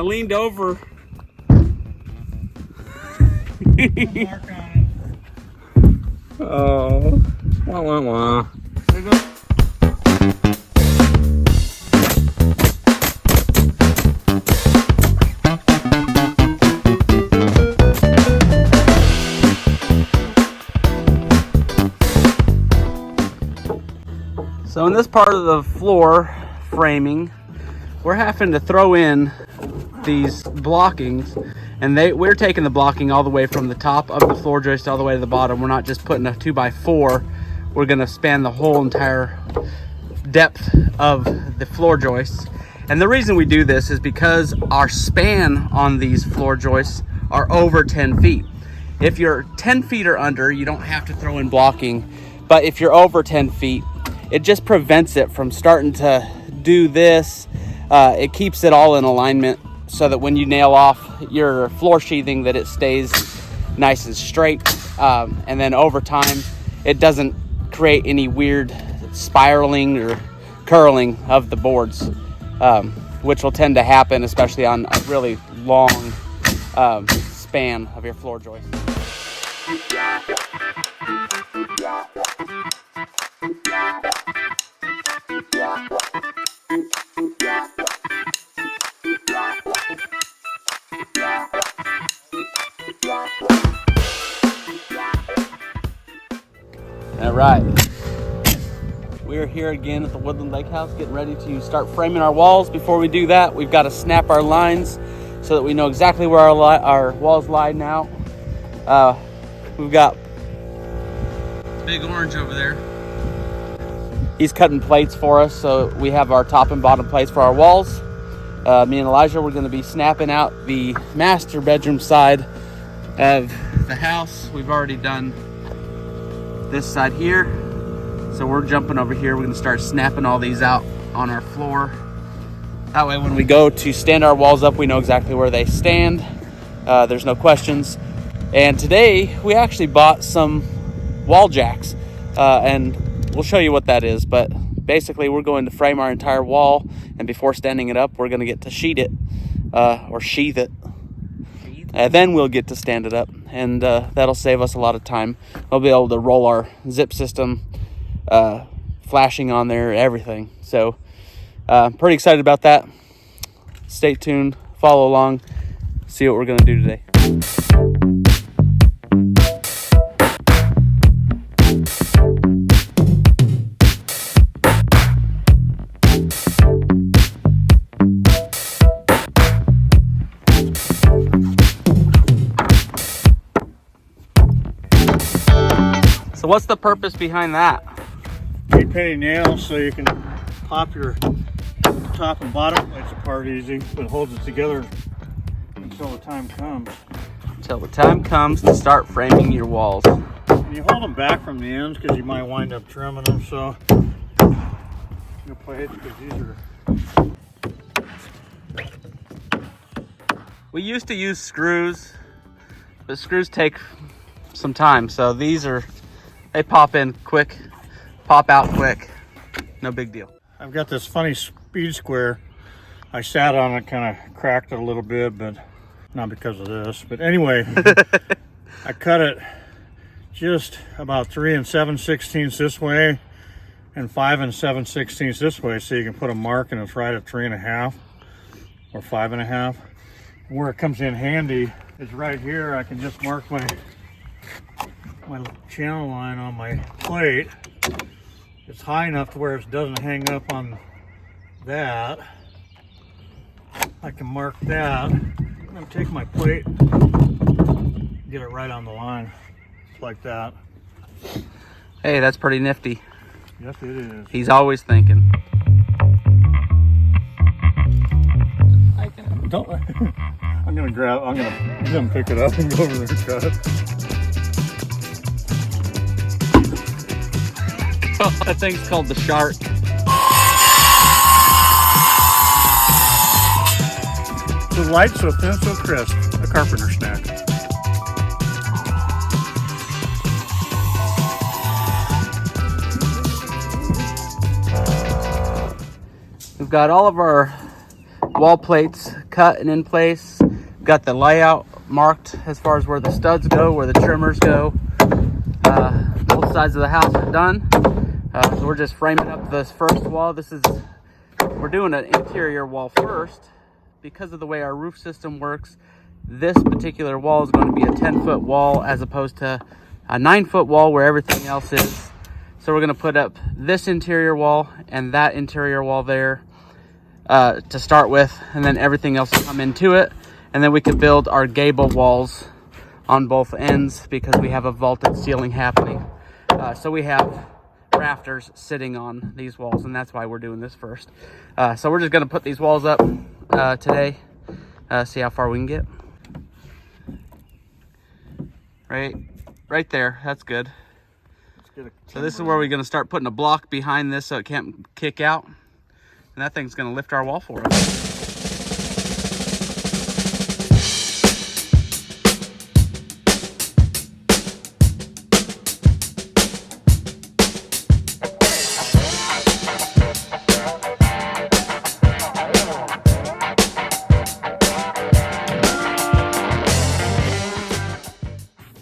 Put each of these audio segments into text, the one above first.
I leaned over. Mark on it. Oh, wah, wah, wah. There you go. So in this part of the floor framing, we're having to throw in these blockings, and we're taking the blocking all the way from the top of the floor joist all the way to the bottom. We're not just putting a 2x4. We're gonna span the whole entire depth of the floor joists. And the reason we do this is because our span on these floor joists are over 10 feet. If you're 10 feet or under, you don't have to throw in blocking. But if you're over 10 feet, it just prevents it from starting to do this. It keeps it all in alignment so that when you nail off your floor sheathing, that it stays nice and straight. And then over time, it doesn't create any weird spiraling or curling of the boards, which will tend to happen, especially on a really long span of your floor joist. All right, we're here again at the Woodland Lake House, getting ready to start framing our walls. Before we do that, we've got to snap our lines so that we know exactly where our walls lie now. We've got Big Orange over there. He's cutting plates for us, so we have our top and bottom plates for our walls. Me and Elijah, we're going to be snapping out the master bedroom side of the house. We've already done this side here, so we're jumping over here. We're going to start snapping all these out on our floor. That way when we go to stand our walls up, we know exactly where they stand. There's no questions. And today we actually bought some wall jacks, and we'll show you what that is. But basically we're going to frame our entire wall, and before standing it up, we're going to get to sheet it or sheath it. Then we'll get to stand it up, and that'll save us a lot of time. We'll be able to roll our zip system, flashing on there, everything. So pretty excited about that. Stay tuned, follow along, see what we're going to do today. So what's the purpose behind that? 3-penny nails so you can pop your top and bottom plates apart easy, but it holds it together until the time comes. Until the time comes to start framing your walls. And you hold them back from the ends because you might wind up trimming them, so your plates, because these are... We used to use screws, but screws take some time, so they pop in quick, pop out quick, no big deal. I've got this funny speed square. I sat on it, kind of cracked it a little bit, but not because of this. But anyway, I cut it just about 3 7/16 this way and 5 7/16 this way, so you can put a mark and it's right at 3.5 or 5.5. Where it comes in handy is right here. I can just mark my channel line on my plate. It's high enough to where it doesn't hang up on that. I can mark that. I'm going to take my plate, get it right on the line, just like that. Hey, that's pretty nifty. Yes, it is. He's always thinking. Don't. I'm gonna pick it up and go over there and cut it. That thing's called the shark. So light, so thin, so crisp. A carpenter snack. We've got all of our wall plates cut cut and in place. Got the layout marked as far as where the studs go, where the trimmers go. Both sides of the house are done. So we're just framing up this first wall. We're doing an interior wall first because of the way our roof system works. This particular wall is going to be a 10-foot wall as opposed to a 9-foot wall where everything else is. So we're going to put up this interior wall and that interior wall there to start with, and then everything else will come into it. And then we can build our gable walls on both ends because we have a vaulted ceiling happening. So we have rafters sitting on these walls, and that's why we're doing this first. So we're just going to put these walls up today, see how far we can get. Right there, that's good. So this is where we're going to start putting a block behind this so it can't kick out, and that thing's going to lift our wall for us.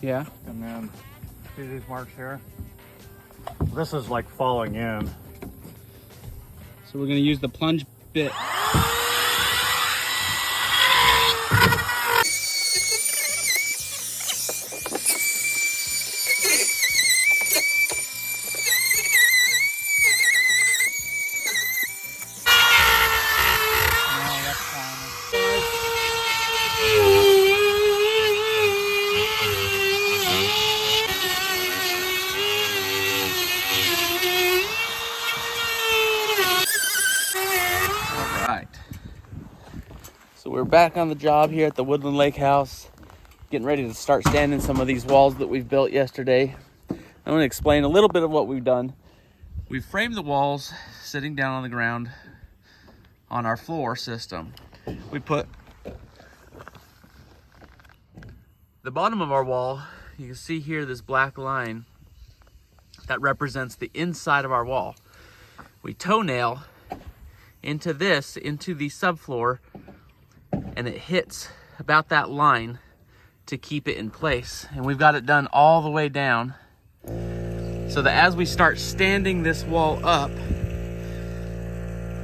Yeah. And then see these marks here? This is like falling in. So we're going to use the plunge bit. So we're back on the job here at the Woodland Lake House, getting ready to start standing some of these walls that we've built yesterday. I'm going to explain a little bit of what we've done. We've framed the walls sitting down on the ground on our floor system. We put the bottom of our wall, you can see here this black line that represents the inside of our wall. We toenail into the subfloor, and it hits about that line to keep it in place. And we've got it done all the way down so that as we start standing this wall up,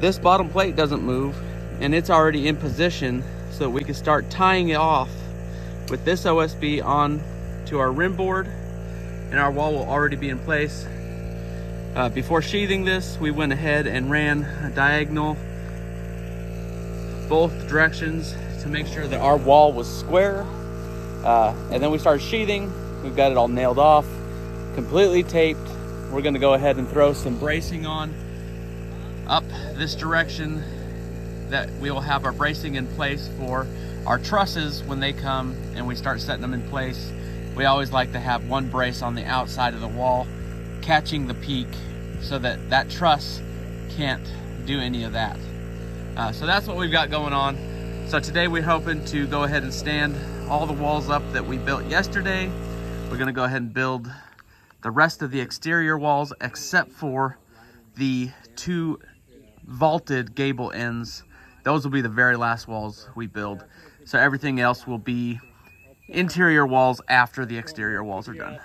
this bottom plate doesn't move and it's already in position, so that we can start tying it off with this OSB on to our rim board, and our wall will already be in place. Before sheathing this, we went ahead and ran a diagonal both directions to make sure that our wall was square. And then we started sheathing. We've got it all nailed off, completely taped. We're going to go ahead and throw some bracing on up this direction, that we will have our bracing in place for our trusses when they come and we start setting them in place. We always like to have one brace on the outside of the wall catching the peak so that that truss can't do any of that. So that's what we've got going on. So today we're hoping to go ahead and stand all the walls up that we built yesterday. We're going to go ahead and build the rest of the exterior walls except for the two vaulted gable ends. Those will be the very last walls we build. So everything else will be interior walls after the exterior walls are done.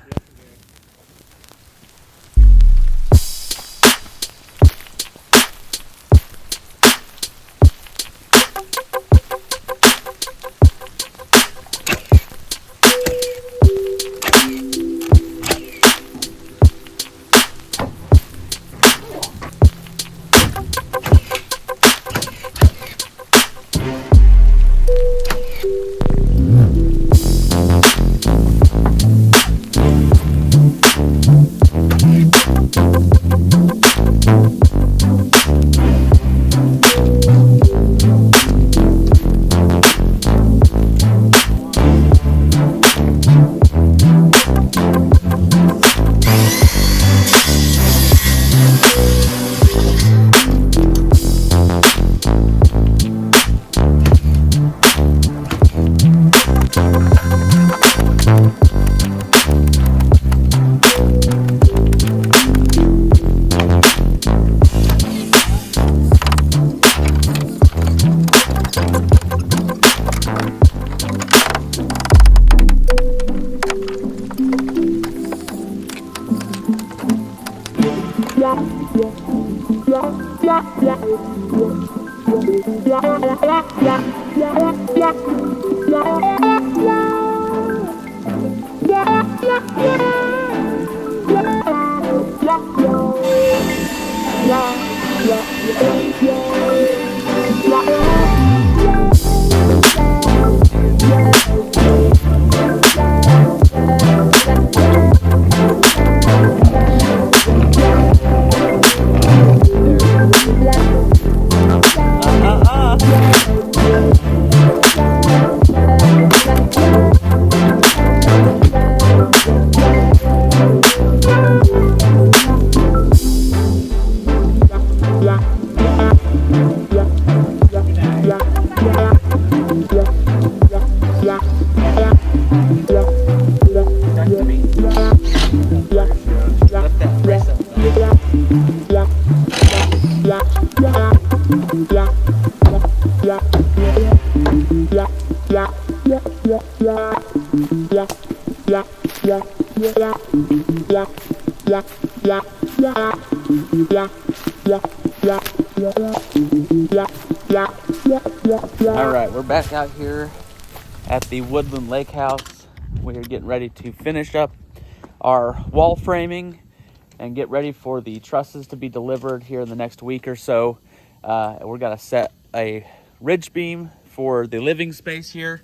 All right, we're back out here at the Woodland Lake House. We're getting ready to finish up our wall framing and get ready for the trusses to be delivered here in the next week or so. We're gonna set a ridge beam for the living space here.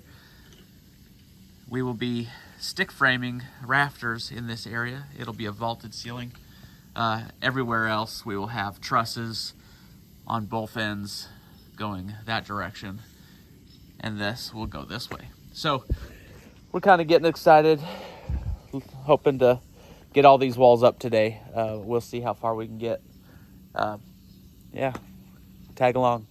We will be stick framing rafters in this area. It'll be a vaulted ceiling. Everywhere else we will have trusses on both ends going that direction, and this will go this way. So we're kind of getting excited, hoping to get all these walls up today. We'll see how far we can get. Yeah, tag along.